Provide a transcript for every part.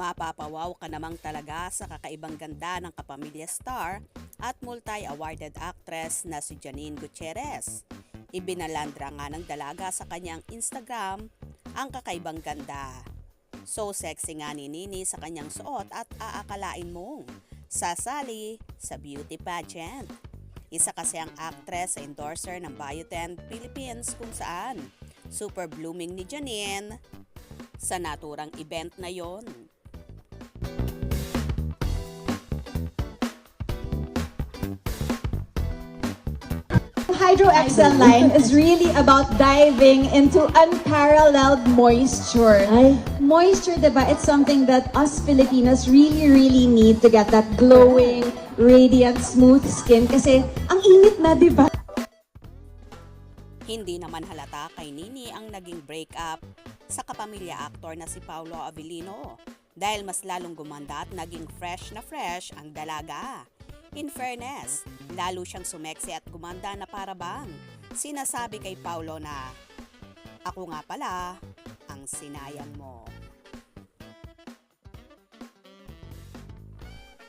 Mapapawaw ka namang talaga sa kakaibang ganda ng kapamilya star at multi-awarded actress na si Janine Gutierrez. Ibinalandra nga ng dalaga sa kanyang Instagram ang kakaibang ganda. So sexy nga ni Nini sa kanyang suot at aakalain mong sasali sa beauty pageant. Isa kasi ang actress sa endorser ng Biotin Philippines kung saan super blooming ni Janine sa naturang event na yon. Hydro Excel line is really about diving into unparalleled moisture. Moisture, diba? It's something that us Filipinos really need to get that glowing, radiant, smooth skin. Kasi ang init na, diba? Hindi naman halata kay Nini ang naging breakup sa kapamilya aktor na si Paolo Avellino dahil mas lalong gumanda at naging fresh na fresh ang dalaga. In fairness, lalo siyang sumeksi at gumanda na para bang sinasabi kay Paolo na, "Ako nga pala ang sinayang mo."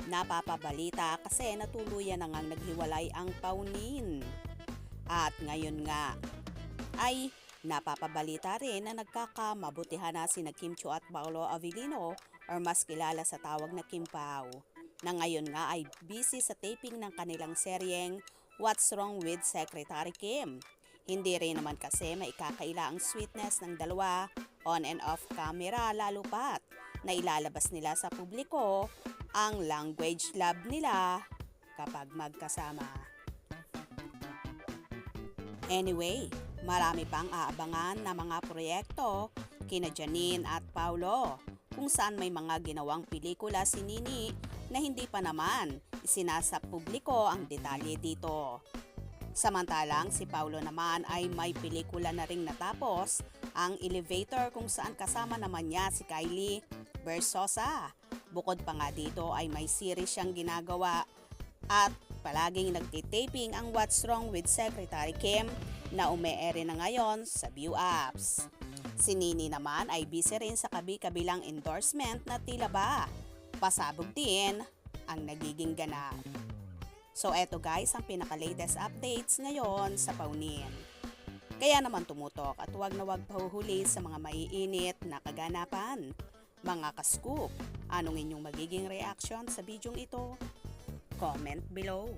Napapabalita kasi natuluyan na ngang naghiwalay ang Paunin. At ngayon nga ay napapabalita rin na nagkakamabutihan na sina Kim Chiu at Paolo Avellino or mas kilala sa tawag na Kim Pao, na ngayon nga ay busy sa taping ng kanilang seryeng What's Wrong with Secretary Kim. Hindi rin naman kasi maikakaila ang sweetness ng dalawa on and off camera, lalo pat na ilalabas nila sa publiko ang language love nila kapag magkasama. Anyway, marami pang aabangan na mga proyekto kina Janine at Paolo kung saan may mga ginawang pelikula si Nini na hindi pa naman isinasa publiko ang detalye dito. Samantalang si Paolo naman ay may pelikula na ring natapos, ang Elevator, kung saan kasama naman niya si Kylie Versosa. Bukod pa nga dito ay may series siyang ginagawa at palaging nagtitaping ang What's Wrong with Secretary Kim na ume-ere na ngayon sa View Apps. Si Nini naman ay busy rin sa kabi-kabilang endorsement na tila ba pasabog din ang nagiging ganap. So eto guys ang pinaka-latest updates ngayon sa Paunin. Kaya naman tumutok at huwag na huwag pahuhuli sa mga maiinit na kaganapan. Mga ka-scoop, anong inyong magiging reaction sa bidyong ito? Comment below.